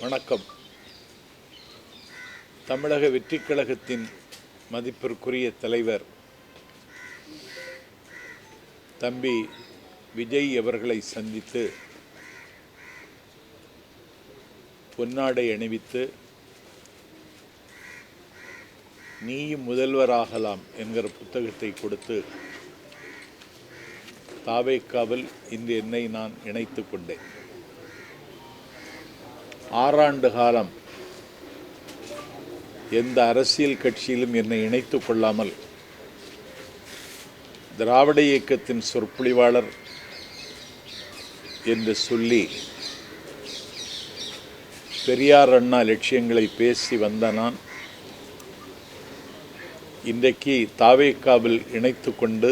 வணக்கம். தமிழக வெற்றிக் கழகத்தின் மதிப்பிற்குரிய தலைவர் தம்பி விஜய் அவர்களை சந்தித்து பொன்னாடை அணிவித்து நீயும் முதல்வராகலாம் என்கிற புத்தகத்தை கொடுத்து தாவேக்காவில் இன்று என்னை நான் இணைத்து கொண்டேன். 6 ஆண்டு காலம் எந்த அரசியல் கட்சியிலும் என்னை இணைத்து கொள்ளாமல் திராவிட இயக்கத்தின் சொற்பொழிவாளர் என்று சொல்லி பெரியார் அண்ணா லட்சியங்களை பேசி வந்த நான் இன்றைக்கு தாவேக்காவில் இணைத்து கொண்டு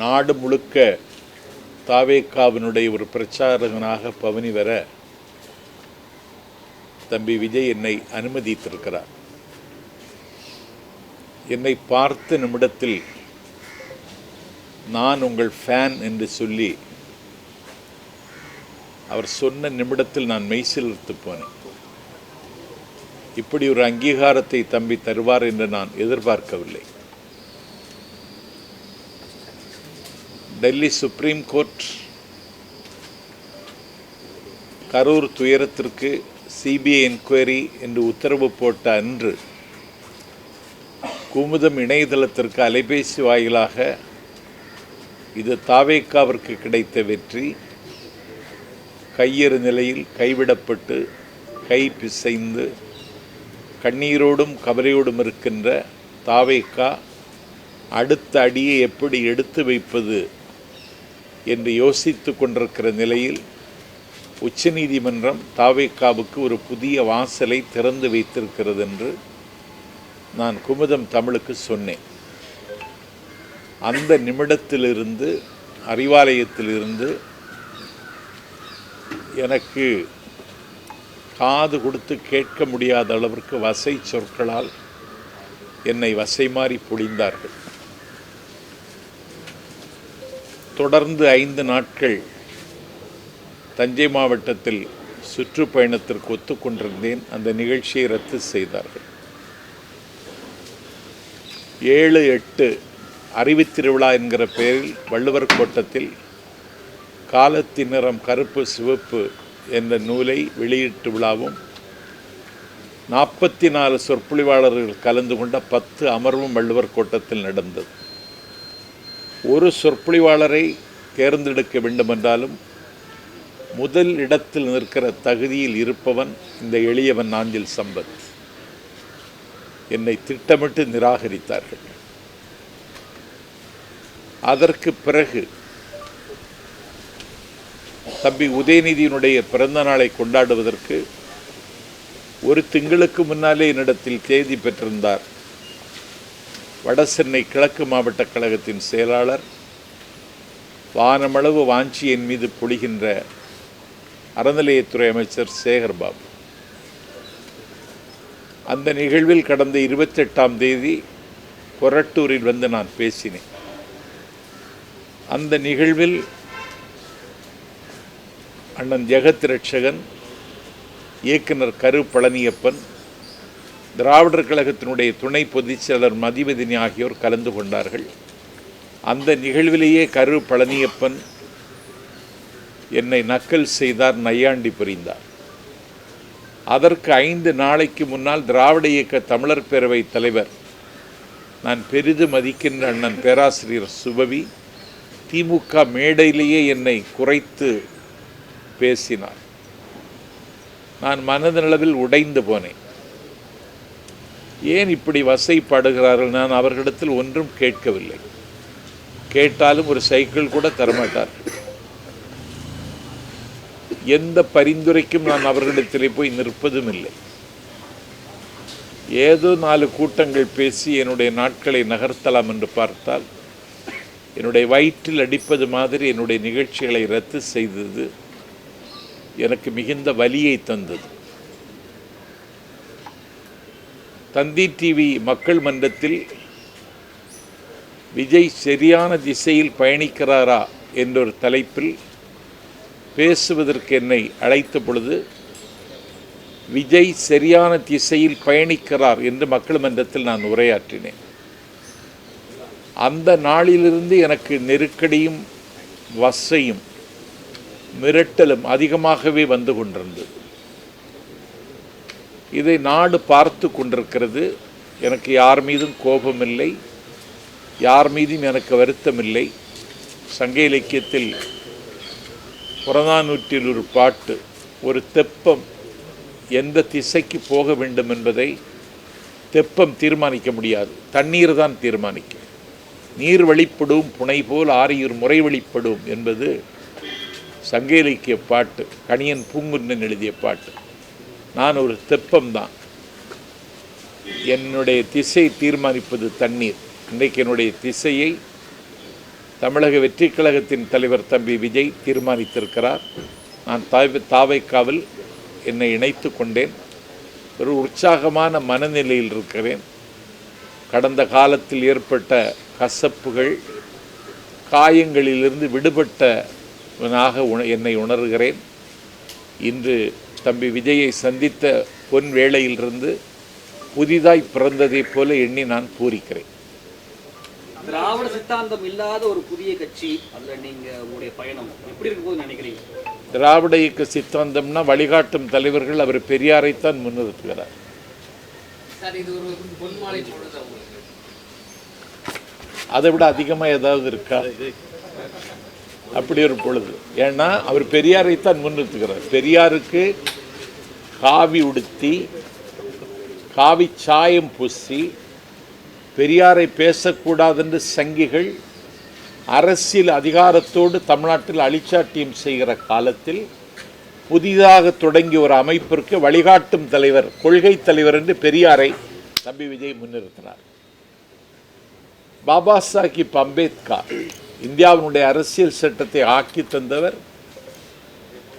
நாடு முழுக்க தாவேக்காவினுடைய ஒரு பிரச்சாரகனாக பவனி வர தம்பி விஜய் என்னை அனுமதித்திருக்கிறார். என்னை பார்த்த நிமிடத்தில் நான் உங்கள் ஃபேன் என்று சொல்லி அவர் சொன்ன நிமிடத்தில் நான் மெய்சிலிர்த்து போனேன். இப்படி ஒரு அங்கீகாரத்தை தம்பி தருவார் என்று நான் எதிர்பார்க்கவில்லை. டெல்லி சுப்ரீம் கோர்ட் கரூர் துயரத்திற்கு சிபிஐ என்கொயரி என்று உத்தரவு போட்ட அன்று குமுதம் இணையதளத்திற்கு அலைபேசி வாயிலாக இது தாவேக்காவிற்கு கிடைத்த வெற்றி, கையறு நிலையில் கைவிடப்பட்டு கை பிசைந்து கண்ணீரோடும் கவலையோடும் இருக்கின்ற தாவேக்கா அடுத்த அடியை எப்படி எடுத்து வைப்பது என்று யோசித்து கொண்டிருக்கிற நிலையில் உச்சநீதிமன்றம் தாவேக்காவுக்கு ஒரு புதிய வாசலை திறந்து வைத்திருக்கிறது என்று நான் குமுதம் தமிழுக்கு சொன்னேன். அந்த நிமிடத்திலிருந்து அறிவாலயத்திலிருந்து எனக்கு காது கொடுத்து கேட்க முடியாத அளவிற்கு வசை சொற்களால் என்னை வசை மாறி பொழிந்தார்கள். தொடர்ந்து 5 நாட்கள் தஞ்சை மாவட்டத்தில் சுற்றுப்பயணத்திற்கு ஒத்துக்கொண்டிருந்தேன். அந்த நிகழ்ச்சியை ரத்து செய்தார்கள். 7-8 அறிவுத்திருவிழா என்கிற பெயரில் வள்ளுவர் கோட்டத்தில் காலத்தின் நிறம் கருப்பு சிவப்பு என்ற நூலை வெளியீட்டு விழாவும் 44 சொற்பொழிவாளர்கள் கலந்து கொண்ட 10 அமர்வும் வள்ளுவர் கோட்டத்தில் நடந்தது. ஒரு சொற்பொழிவாளரை தேர்ந்தெடுக்க வேண்டுமென்றாலும் முதல் இடத்தில் நிற்கிற தகுதியில் இருப்பவன் இந்த எளியவன் நாஞ்சில் சம்பத். என்னை திட்டமிட்டு நிராகரித்தார்கள். அதற்கு பிறகு தம்பி உதயநிதியினுடைய பிறந்த நாளை கொண்டாடுவதற்கு ஒரு திங்களுக்கு முன்னாலே என்னிடத்தில் தேதி பெற்றிருந்தார் வடசென்னை கிழக்கு மாவட்ட கழகத்தின் செயலாளர், வானமளவு வாஞ்சி என் மீது பொழிகின்ற அறநிலையத்துறை அமைச்சர் சேகர்பாபு. அந்த நிகழ்வில் கடந்த 28ஆம் தேதி கொரட்டூரில் வந்து நான் பேசினேன். அந்த நிகழ்வில் அண்ணன் ஜெகத் ரட்சகன், இயக்குனர் கரு பழனியப்பன், திராவிடர் கழகத்தினுடைய துணை பொதுச்செயலர் மதிவதினி ஆகியோர் கலந்து கொண்டார்கள். அந்த நிகழ்விலேயே கரு பழனியப்பன் என்னை நக்கல் செய்தார், நையாண்டி புரிந்தார். அதற்கு 5 நாளைக்கு முன்னால் திராவிட இயக்க தமிழர் பேரவை தலைவர், நான் பெரிதும் மதிக்கின்ற அண்ணன் பேராசிரியர் சுபவி, திமுக மேடையிலேயே என்னை குறைத்து பேசினார். நான் மனதளவில் உடைந்து போனேன். ஏன் இப்படி வசைப்படுகிறார்கள்? நான் அவர்களிடத்தில் ஒன்றும் கேட்கவில்லை. கேட்டாலும் ஒரு சைக்கிள் கூட தரமாட்டார்கள். எந்த பரிந்துரைக்கும் நான் அவர்களிடத்திலே போய் நிற்பதும் இல்லை. ஏதோ 4 கூட்டங்கள் பேசி என்னுடைய நாட்களை நகர்த்தலாம் என்று பார்த்தால் என்னுடைய வயிற்றில் அடிப்பது மாதிரி என்னுடைய நிகழ்ச்சிகளை ரத்து செய்தது எனக்கு மிகுந்த வலியை தந்தது. தந்தி டிவி மக்கள் மன்றத்தில் விஜய் சரியான திசையில் பயணிக்கிறாரா என்ற ஒரு தலைப்பில் பேசுவதற்கு என்னை அழைத்த பொழுது விஜய் சரியான திசையில் பயணிக்கிறார் என்று மக்கள் மன்றத்தில் நான் உரையாற்றினேன். அந்த நாளிலிருந்து எனக்கு நெருக்கடியும் வசையும் மிரட்டலும் அதிகமாகவே வந்து கொண்டிருந்தது. இதை நாடு பார்த்து கொண்டிருக்கிறது. எனக்கு யார் மீதும் கோபமில்லை, யார் மீதும் எனக்கு வருத்தமில்லை. சங்க இலக்கியத்தில் புறநானூற்றில் ஒரு பாட்டு, ஒரு தெப்பம் எந்த திசைக்கு போக வேண்டும் என்பதை தெப்பம் தீர்மானிக்க முடியாது, தண்ணீர் தான் தீர்மானிக்கும். நீர் வழிப்படும் புனை போல் ஆரியூர் முறை வழிப்படும் என்பது சங்க இலக்கிய பாட்டு, கணியன் பூங்குன்றன் எழுதிய பாட்டு. நான் ஒரு தெப்பம்தான். என்னுடைய திசை தீர்மானிப்பது தண்ணீர். இன்றைக்கு என்னுடைய திசையை தமிழக வெற்றிக் கழகத்தின் தலைவர் தம்பி விஜய் தீர்மானித்திருக்கிறார். நான் தாவைக்காவில் என்னை இணைத்து கொண்டேன். ஒரு உற்சாகமான மனநிலையில் இருக்கிறேன். கடந்த காலத்தில் ஏற்பட்ட கசப்புகள், காயங்களிலிருந்து விடுபட்டவனாக என்னை உணர்கிறேன். இன்று தம்பி விஜயை சந்தித்த பொன் வேளையிலிருந்து புதிதாய் பிறந்ததைப் போல எண்ணி நான் பூரிக்கிறேன். திராவிட சித்தாந்தம் இல்லாத ஒரு புதிய கட்சி, அதுல நீங்க உங்களுடைய பயணம் எப்படி இருக்கும் போது நினைக்கிறீங்க? திராவிட இயக்க சித்தாந்தம்னா வழிகாட்டும் தலைவர்கள் அவர் பெரியாரைத்தான் முன்னிறுத்துகிறார். அதை விட அதிகமாக ஏதாவது இருக்கா? அப்படி ஒரு பொழுது. ஏன்னா அவர் பெரியாரைத்தான் முன்னிறுத்துகிறார். பெரியாருக்கு காவி உடுத்தி, காவி சாயம் பூசி, பெரியாரை பேசக்கூடாதென்று சங்கிகள் அரசியல் அதிகாரத்தோடு தமிழ்நாட்டில் அழிச்சாட்டியம் செய்கிற காலத்தில் புதிதாக தொடங்கிய ஒரு அமைப்பிற்கு வழிகாட்டும் தலைவர், கொள்கை தலைவர் என்று பெரியாரை தம்பி விஜய் முன்னிறுத்தினார். பாபா சாஹிப் அம்பேத்கர் இந்தியாவினுடைய அரசியல் சட்டத்தை ஆக்கி தந்தவர்.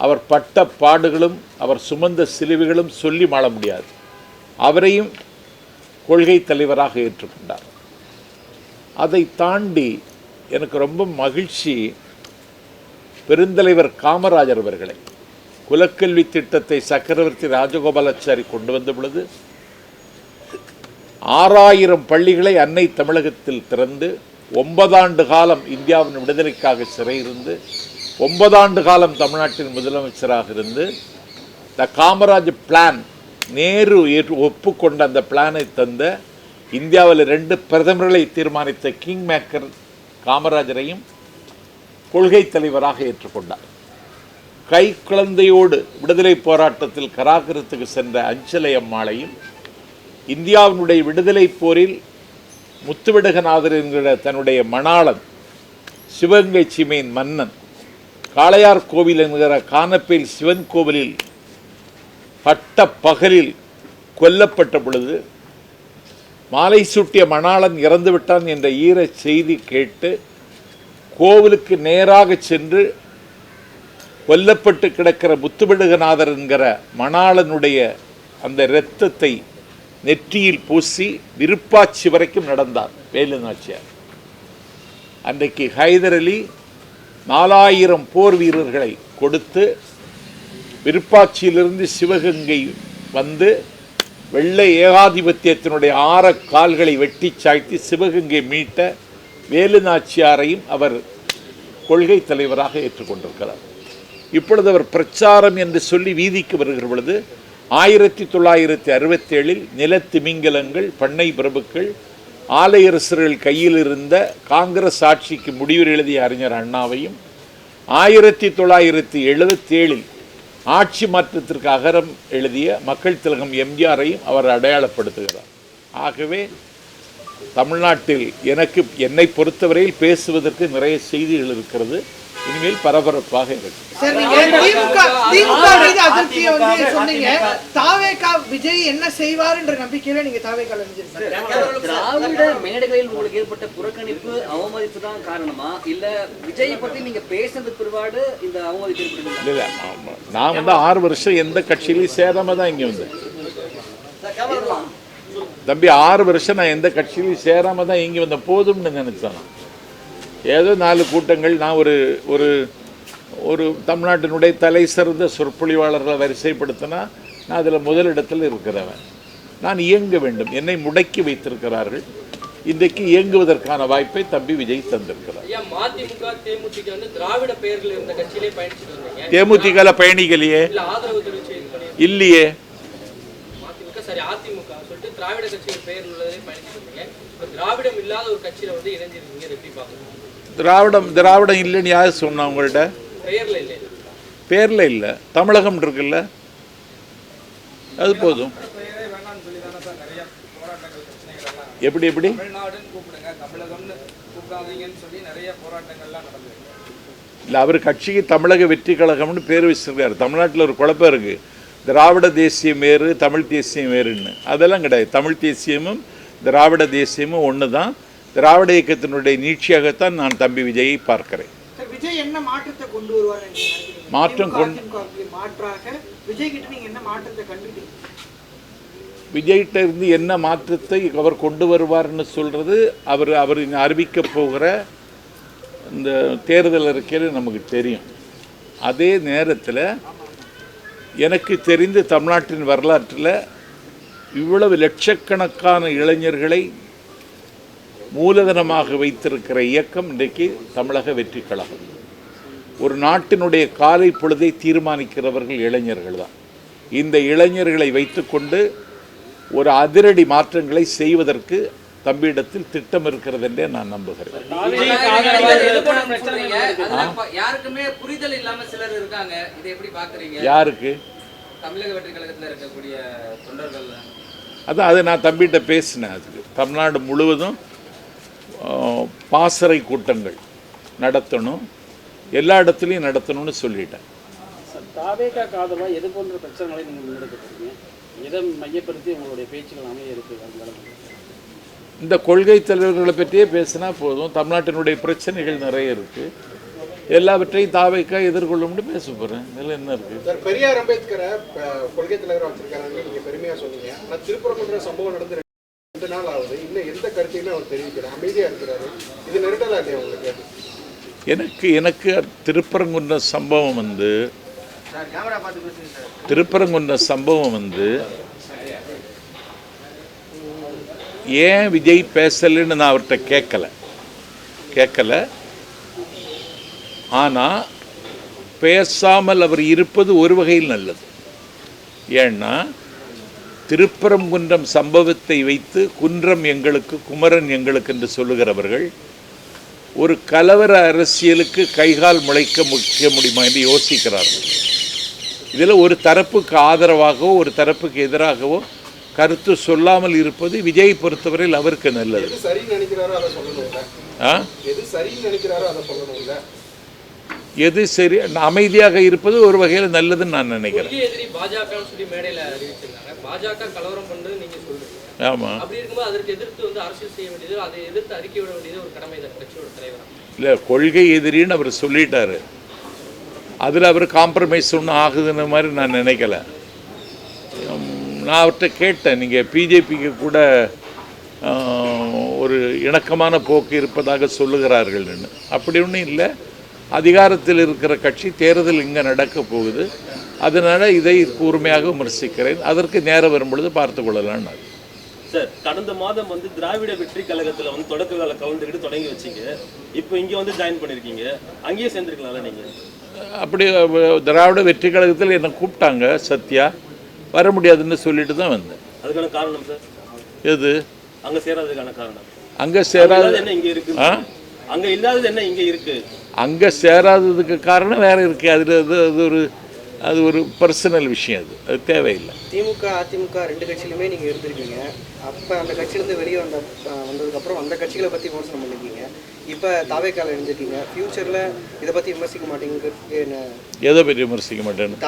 அவர் பட்ட பாடுகளும் அவர் சுமந்த சிலுவைகளும் சொல்லி மாள முடியாது. அவரையும் கொள்கை தலைவராக ஏற்றுக்கொண்டார். அதை தாண்டி எனக்கு ரொம்ப மகிழ்ச்சி, பெருந்தலைவர் காமராஜர் அவர்களை குலக்கல்வி திட்டத்தை சக்கரவர்த்தி ராஜகோபாலாச்சாரி கொண்டு வந்த பொழுது 6000 பள்ளிகளை அன்னை தமிழகத்தில் திறந்து 9 ஆண்டு காலம் இந்தியாவின் விடுதலைக்காக சிறையிருந்து 9 ஆண்டு காலம் தமிழ்நாட்டின் முதலமைச்சராக இருந்து த காமராஜ் பிளான், நேரு ஒப்புக்கொண்ட அந்த பிளானை தந்த, இந்தியாவில் 2 பிரதமர்களை தீர்மானித்த கிங் மேக்கர் காமராஜரையும் கொள்கை தலைவராக ஏற்றுக்கொண்டார். கை குழந்தையோடு விடுதலை போராட்டத்தில் கராகரத்துக்கு சென்ற அஞ்சலை அம்மாளையும், இந்தியாவினுடைய விடுதலை போரில் முத்துவிடகநாதர் என்கிற தன்னுடைய மணாளன், சிவகங்கை சீமையின் மன்னன், காளையார் கோவில் என்கிற கானப்பேல் சிவன் கோவிலில் பட்ட பகலில் கொல்லப்பட்ட பொழுது மாலை சூட்டிய மணாளன் இறந்து விட்டான் என்ற ஈர செய்தி கேட்டு கோவிலுக்கு நேராக சென்று கொல்லப்பட்டு கிடக்கிற முத்துவிடகநாதர் என்கிற மணாளனுடைய அந்த இரத்தத்தை நெற்றியில் பூசி விருப்பாட்சி வரைக்கும் நடந்தார் வேலு நாச்சியார். அன்றைக்கு ஹைதர் அலி 4000 போர் வீரர்களை கொடுத்து விருப்பாட்சியிலிருந்து சிவகங்கை வந்து வெள்ளை ஏகாதிபத்தியத்தினுடைய 6 கால்களை வெட்டி சாய்த்து சிவகங்கை மீட்ட வேலு நாச்சியாரையும் அவர் கொள்கை தலைவராக ஏற்றுக்கொண்டிருக்கிறார். இப்பொழுது அவர் பிரச்சாரம் என்று சொல்லி வீதிக்கு வருகிற பொழுது 1967 நிலத்திமிங்கலங்கள், பண்ணை பிரபுக்கள், ஆலையரசர்கள் கையில் இருந்த காங்கிரஸ் ஆட்சிக்கு முடிவு எழுதிய அறிஞர் அண்ணாவையும் 1977 ஆட்சி மாற்றத்திற்கு அகரம் எழுதிய மக்கள் திலகம் எம்ஜிஆரையும் அவர் அடையாளப்படுத்துகிறார். ஆகவே தமிழ்நாட்டில் என்னை பொறுத்தவரையில் பேசுவதற்கு நிறைய செய்திகள் இருக்கிறது. இனிமேல் பரபரப்பாக இருக்கு. விஜய் என்ன செய்வார் என்ற நம்பிக்கையில நீங்க திராவிட மேடைகளில் உங்களுக்கு ஏற்பட்ட புறக்கணிப்பு, அவமதிப்பு தான் காரணமா, இல்ல விஜயை பத்தி நீங்க பேசுறது பிற்பாடு இந்த அவமதிப்பு ஏற்படுது? இல்ல, நான் 6 வருஷம் எந்த கட்சியிலையும் சேராம தான் இங்க வந்தேன் தம்பி. 6 வருஷம் நான் எந்த கட்சியிலையும் சேராம தான் இங்க வந்தேன். போதும்னு நினைச்சேன். ஏதோ 4 கூட்டங்கள், நான் ஒரு ஒரு தமிழ்நாட்டினுடைய தலை சிறந்த சொற்பொழிவாளர்களை வரிசைப்படுத்தினா நான் அதில் முதலிடத்தில் இருக்கிறவன். நான் இயங்க வேண்டும். என்னை முடக்கி வைத்திருக்கிறார்கள். இன்றைக்கு இயங்குவதற்கான வாய்ப்பை தம்பி விஜய் தந்திருக்கிறார். மதிமுக தேமுதிக வந்து திராவிட பெயர்கள் இருந்த கட்சியிலே பயணிச்சுட்டு இருந்தீங்க. தேமுதிக பயணிகளையே ஆதரவு தெரிவிச்சு இல்லையே. மதிமுக சரி அதிமுக சொல்லிட்டு திராவிட கட்சிகள் பெயர் உள்ளதே பயணிச்சுட்டு இருந்தீங்க. இப்போ திராவிடம் இல்லாத ஒரு கட்சியில வந்து இணைஞ்சிருக்கீங்க. எப்படி பார்க்கணும்? திராவிடம் இல்லைன்னு யார் சொன்னா உங்கள்கிட்ட? பெயர்ல இல்லை. பேர்ல இல்லை. தமிழகம் இருக்குல்ல, அது போதும். எப்படி இல்லை, அவர் கட்சிக்கு தமிழக வெற்றி கழகம்னு பேர் வச்சிருக்காரு. தமிழ்நாட்டில் ஒரு குழப்பம் இருக்கு, திராவிட தேசியம் வேறு தமிழ் தேசியம் வேறுன்னு. அதெல்லாம் கிடையாது. தமிழ் தேசியமும் திராவிட தேசியமும் ஒன்று தான். திராவிட இயக்கத்தினுடைய நீட்சியாகத்தான் நான் தம்பி விஜயை பார்க்கிறேன். விஜய் என்ன மாற்றத்தை கொண்டு வருவார்? மாற்றாக விஜய் கிட்ட நீங்க என்ன மாற்றத்தை கண்டுட்டீங்க? விஜய்கிட்ட இருந்து என்ன மாற்றத்தை அவர் கொண்டு வருவார்னு சொல்கிறது அவர் அறிவிக்க போகிற இந்த தேர்தல் அறிக்கையில் நமக்கு தெரியும். அதே நேரத்தில் எனக்கு தெரிந்து தமிழ்நாட்டின் வரலாற்றில் இவ்வளவு லட்சக்கணக்கான இளைஞர்களை மூலதனமாக வைத்திருக்கிற இயக்கம் இன்றைக்கு தமிழக வெற்றி கழகம். ஒரு நாட்டினுடைய காலை பொழுதை தீர்மானிக்கிறவர்கள் இளைஞர்கள் தான். இந்த இளைஞர்களை வைத்துக்கொண்டு ஒரு அதிரடி மாற்றங்களை செய்வதற்கு தம்பியிடத்தில் திட்டம் இருக்கிறது என்றே நான் நம்புகிறேன். யாருக்குமே புரிதல் இல்லாம சிலர் இருக்காங்க. இதை எப்படி பார்க்கறீங்க? யாருக்கு? தமிழக வெற்றி கழகத்தில் இருக்கக்கூடிய தொண்டர்கள். அதான் அது நான் தம்பிகிட்ட பேசினேன். அதுக்கு தமிழ்நாடு முழுவதும் பாசறை கூட்டங்கள் நடத்தணும், எல்லா இடத்துலையும் நடத்தணும்னு சொல்லிட்டேன். தாவேகா காதலாக எது போன்ற பிரச்சனைகளை நீங்கள் முன்னெடுக்கிறீங்க? எதை மையப்படுத்தி உங்களுடைய பேச்சுகள் அமைய இருக்குது? இந்த கொள்கை தலைவர்களை பற்றியே பேசினா போதும். தமிழ்நாட்டினுடைய பிரச்சனைகள் நிறைய இருக்குது, எல்லாவற்றையும் தாவேகா எதிர்கொள்ளும்னு பேச போகிறேன். இதில் என்ன இருக்குது? சார், பெரியார் அம்பேத்கரை கொள்கை தலைவராக வச்சிருக்காங்க, நீங்கள் பெருமையாக சொன்னீங்க. ஆனால் திருப்பரங்குன்ற சம்பவம் நடந்து 2 நாள் ஆகுது, இன்னும் எந்த கருத்தையுமே அவர் தெரிவிக்கிறார், அமைதியாக இருக்கிறாரு. இது நெருடலாக இல்லையா உங்களுக்கு? எனக்கு திருப்பரங்குன்ற சம்பவம் வந்து ஏன் விஜய் பேசலைன்னு நான் அவர்கிட்ட கேட்கல. ஆனால் பேசாமல் அவர் இருப்பது ஒரு வகையில் நல்லது. ஏன்னா திருப்பரங்குன்றம் சம்பவத்தை வைத்து குன்றம் எங்களுக்கு குமரன் எங்களுக்கு என்று சொல்லுகிறவர்கள் ஒரு கலவர அரசியலுக்கு கைகால் முளைக்க முடியுமா என்று யோசிக்கிறார்கள். இதில் ஒரு தரப்புக்கு ஆதரவாகவோ ஒரு தரப்புக்கு எதிராகவோ கருத்து சொல்லாமல் இருப்பது விஜய் பொறுத்தவரையில் அவருக்கு நல்லது. எது சரி, அமைதியாக இருப்பது ஒரு வகையில் நல்லதுன்னு நான் நினைக்கிறேன். ஆமாம், இல்லை கொள்கை எதிரின்னு அவர் சொல்லிட்டாரு. அதில் அவர் காம்ப்ரமைஸ் ஒன்றும் ஆகுதுன்னு மாதிரி நான் நினைக்கல. நான் அவர்கிட்ட கேட்டேன், நீங்கள் பிஜேபிக்கு கூட ஒரு இணக்கமான போக்கு இருப்பதாக சொல்லுகிறார்கள்னு. அப்படி ஒன்றும் இல்லை. அதிகாரத்தில் இருக்கிற கட்சி தேர்தல் இங்கே நடக்க போகுது, அதனால் இதை கூர்மையாக விமர்சிக்கிறேன். அதற்கு நேரம் வரும்பொழுது பார்த்து கொள்ளலாம். சார், கடந்த மாதம் வந்து திராவிட வெற்றி கழகத்தில் வந்து தொடக்க கால கவுண்டர்கிட்ட தொடங்கி வச்சிங்க. இப்போ இங்கே வந்து ஜாயின் பண்ணியிருக்கீங்க, அங்கேயே சேர்ந்துருக்கலாம்ல நீங்கள்? அப்படி திராவிட வெற்றி கழகத்தில் என்னை கூப்பிட்டாங்க, சத்யா வர முடியாதுன்னு சொல்லிட்டு தான் வந்தேன். அதுக்கான காரணம் சார் எது? அங்கே சேராததுக்கான காரணம்? அங்கே சேராதது என்ன இங்கே இருக்கு? அங்கே இல்லாதது என்ன இங்கே இருக்கு? அங்கே சேராததுக்கு காரணம் வேற இருக்கு. அது ஒரு பர்சனல் விஷயம். அது தேவையில்லை. திமுக அதிமுக 2 கட்சியிலுமே நீங்கள் இருந்திருக்கீங்க. அப்போ அந்த கட்சியிலேருந்து வெளியே வந்ததுக்கப்புறம் அந்த கட்சிகளை பற்றி விமர்சனம் பண்ணியிருக்கீங்க. இப்போ தாவேக்கால இருந்திருக்கீங்க. ஃபியூச்சரில் இதை பற்றி விமர்சிக்க மாட்டேங்க? எதை பற்றி விமர்சிக்க மாட்டேன்னு?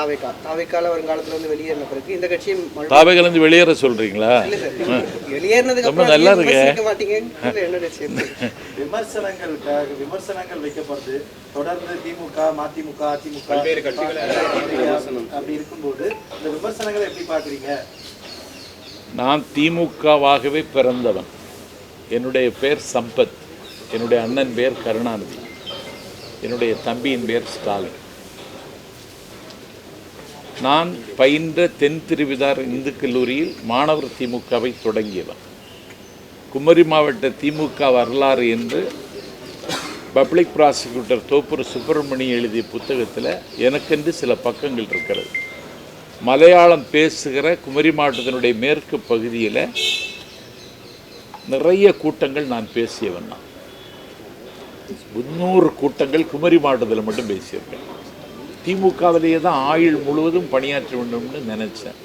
தாவேக்கால வருங்காலத்தில் வந்து வெளியேறின பிறகு இந்த கட்சியும் தாவேக்காலேருந்து வெளியேற சொல்கிறீங்களா? இல்லை சார், வெளியேறினதுக்கு ரொம்ப நல்லா இருக்கு. மாட்டீங்க என்ன விமர்சனங்கள் வைக்கப்படுது தொடர்ந்து. திமுக மதிமுக அதிமுக அப்படி இருக்கும்போது இந்த விமர்சனங்களை எப்படி பார்க்குறீங்க? நான் திமுகவாகவே பிறந்தவன். என்னுடைய பேர் சம்பத், என்னுடைய அண்ணன் பேர் கருணாநிதி, என்னுடைய தம்பியின் பேர் ஸ்டாலின். நான் பயின்ற தென் திருவிதார் இந்து கல்லூரியில் மாணவர் திமுகவை தொடங்கியவன். குமரி மாவட்ட திமுக வரலாறு என்று பப்ளிக் ப்ராசிக்யூட்டர் தோப்பூர் சுப்பிரமணி எழுதிய புத்தகத்தில் எனக்கென்று சில பக்கங்கள் இருக்கிறது. மலையாளம் பேசுகிற குமரி மாவட்டத்தினுடைய மேற்கு பகுதியில் நிறைய கூட்டங்கள் நான் பேசியவன். நான் 300 கூட்டங்கள் குமரி மாவட்டத்தில் மட்டும் பேசியிருக்கேன். திமுகவிலேயே தான் ஆயுள் முழுவதும் பணியாற்ற வேண்டும்னு நினச்சேன்.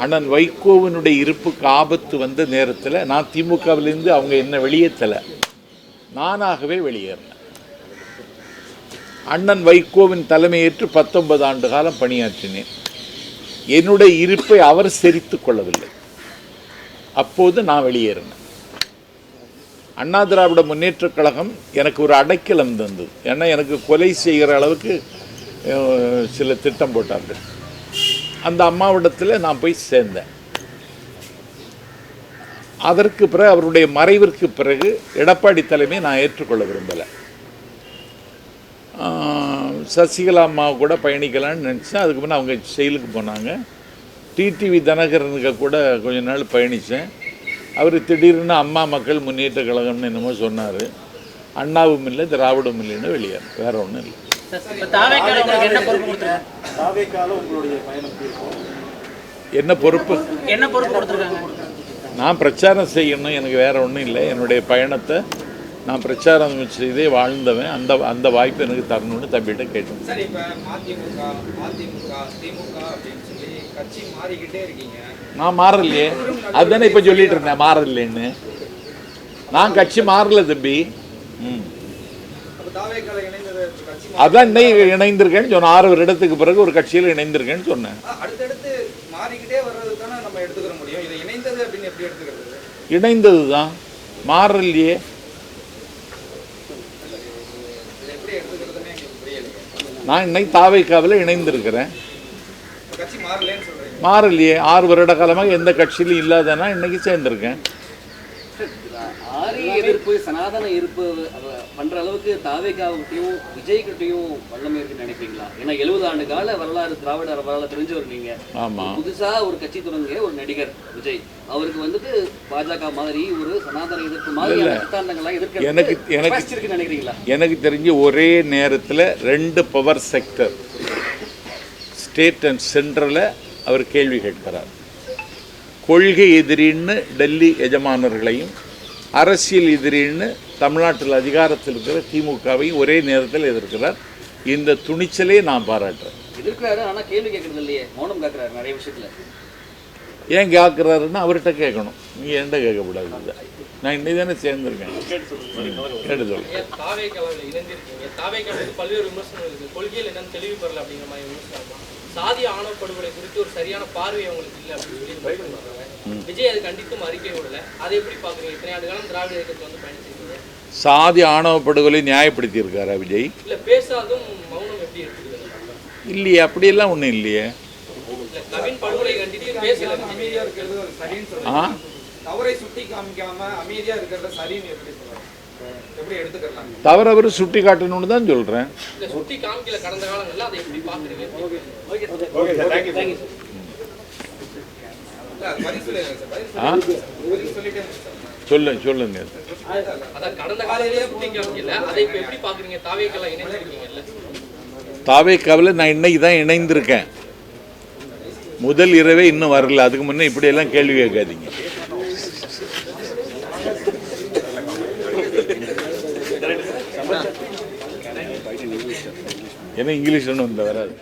அண்ணன் வைகோவினுடைய இருப்புக்கு ஆபத்து வந்த நேரத்தில் நான் திமுகவிலேருந்து அவங்க என்ன வெளியேற்றலை, நானாகவே வெளியேறினேன். அண்ணன் வைகோவின் தலைமையேற்று 19 ஆண்டு காலம் பணியாற்றினேன். என்னுடைய இருப்பை அவர் செறித்து கொள்ளவில்லை. அப்போது நான் வெளியேறினேன். அண்ணா திராவிட முன்னேற்றக் கழகம் எனக்கு ஒரு அடைக்கலம் தந்தது. ஏன்னா எனக்கு கொலை செய்கிற அளவுக்கு சில திட்டம் போட்டார்கள். அந்த அம்மாவிடத்தில் நான் போய் சேர்ந்தேன். அதற்கு பிறகு அவருடைய மறைவிற்கு பிறகு எடப்பாடி தலைமையை நான் ஏற்றுக்கொள்ள விரும்பலை. சசிகலா அம்மா கூட பயணிக்கலான்னு நினச்சேன். அதுக்கு முன்னே அவங்க செயலுக்கு போனாங்க. டிடிவி தினகரனுக்கு கூட கொஞ்ச நாள் பயணித்தேன். அவர் திடீர்னு அம்மா மக்கள் முன்னேற்ற கழகம்னு என்னமோ சொன்னார். அண்ணாவும் இல்லை திராவிடமும் இல்லைன்னு வெளியேறும், வேற ஒன்றும் இல்லை. என்ன பொறுப்பு நான் பிரச்சாரம் செய்யணும், எனக்கு வேற ஒன்றும் இல்லை. என்னுடைய பயணத்தை நான் பிரச்சாரம் செய்தே வாழ்ந்தவன். அந்த வாய்ப்பு எனக்கு தரணும்னு தம்பிகிட்ட கேட்டேன். சரி, இப்போ மதிமுக திமுக அப்படின்னு சொல்லி கட்சி மாறிக்கிட்டே இருக்கீங்க. நான் மாறலையே, அதுதானே இப்போ சொல்லிட்டு இருந்தேன் மாறலைன்னு. நான் கட்சி மாறல தம்பி. அதான் இன்னைக்கு இணைந்திருக்கேன்னு சொன்னேன். 6 வருடத்துக்கு பிறகு ஒரு கட்சியில் இணைந்திருக்கேன்னு சொன்னேன். அடுத்தடுத்து மாறிக்கிட்டே வர்றது தானே நம்ம எடுத்துக்கிற முடியும். இது இணைந்தது அப்படின்னு எப்படி எடுத்துக்கிறது? இணைந்தது தான், மாறலையே. எப்படி எடுத்துக்கிறதுன்னு எங்களுக்கு புரியல. நான் இன்னைக்கு தாவேக்காவில் இணைந்திருக்கிறேன். கட்சி மாறலன்னு சொல்றீங்க? மாறலையே. 6 வருட காலமாக எந்த கட்சியிலும் இல்லாதனா இன்னைக்கு சேர்ந்திருக்கேன். ஆரிய எதிர்ப்பு சனாதன எதிர்ப்பு பண்ற அளவுக்கு தாவேகாவுக்கிட்டையும் விஜய்கிட்டையும் வல்லமை இருக்குன்னு நினைப்பீங்களா? ஏன்னா 70 ஆண்டு கால வரலாறு திராவிட வரலாறு தெரிஞ்சவர் நீங்க. ஆமா, புதுசா ஒரு கட்சி தொடங்கிய ஒரு நடிகர் விஜய், அவருக்கு வந்துட்டு பாஜக மாதிரி ஒரு சனாதன எதிர்ப்பு மாதிரி சித்தாந்தங்கள்லாம் எதிர்க்க நினைக்கிறீங்களா? எனக்கு தெரிஞ்சு ஒரே நேரத்தில் 2 பவர் செக்டர் ஸ்டேட் அண்ட் சென்ட்ரலில் அவர் கேள்வி கேட்கிறார். கொள்கை எதிரின்னு டெல்லி எஜமானர்களையும் அரசியல் எதிரின்னு தமிழ்நாட்டில் அதிகாரத்தில் இருக்கிற திமுகவையும் ஒரே நேரத்தில் எதிர்க்கிறார். இந்த துணிச்சலே நான் பாராட்டுறேன். எதிர்க்கிறாரு, ஆனால் கேள்வி கேட்கறது இல்லையே, மௌனம் காக்குறாரு நிறைய விஷயத்தில். ஏன் கேட்குறாருன்னு அவர்கிட்ட கேட்கணும், நீங்கள் என்கிட்ட கேட்கக்கூடாது. நான் இன்னைக்கு தானே சேர்ந்துருக்கேன். கேட்டு சொல்லுங்கள். பல்வேறு விமர்சனங்கள் இருக்குது. கொள்கையில் என்னன்னு தெளிவு பெறல அப்படிங்கிற மாதிரி விமர்சனம். சாதி ஆணவ படுகொலை குறித்து ஒரு சரியான பார்வை அவங்களுக்கு இல்லை அப்படின்னு சொல்லி விஜய் அது கண்டித்தும் அறிக்கை விடல. அதை எப்படி பார்க்குறீங்க? இத்தனை ஆண்டு காலம் திராவிட இயக்கத்தில் வந்து பயணிச்சிருக்கீங்க. சாதி ஆணவ படுகொலை நியாயப்படுத்தி இருக்காரா விஜய்? இல்லை, பேசாதும் மௌனம் எப்படி இருக்குது? இல்லையே, அப்படியெல்லாம் ஒன்றும் இல்லையே. கவின் படுகொலை கண்டித்து பேசல, அமைதியா இருக்கிறது சரின்னு சொல்றீங்க. தவறை சுட்டி காமிக்காம அமைதியா இருக்கிறத சரின்னு எப்படி சொல்றாங்க? எப்படி எடுத்துக்கலாம்? தவறு அவர் சுட்டி காட்டணும்னு தான் சொல்றேன். இல்ல, சுட்டி காமிக்கல கடந்த காலங்கள்ல, அதை எப்படி பாக்குறீங்க? சொல்லுங்க. அதான் கடந்த காலையிலேயே சுட்டி காமிக்கல, அதை எப்படி பாக்குறீங்க? தாவேக்கால இணைஞ்சிருக்கீங்கல்ல? தாவேக்காவில் நான் இன்னைக்கு தான் இணைந்திருக்கேன். முதல் இரவே இன்னும் வரல. அதுக்கு முன்னே இப்படியெல்லாம் கேள்வி கேட்காதீங்க. ஏன்னா இங்கிலீஷ் ஒன்றும் வராது.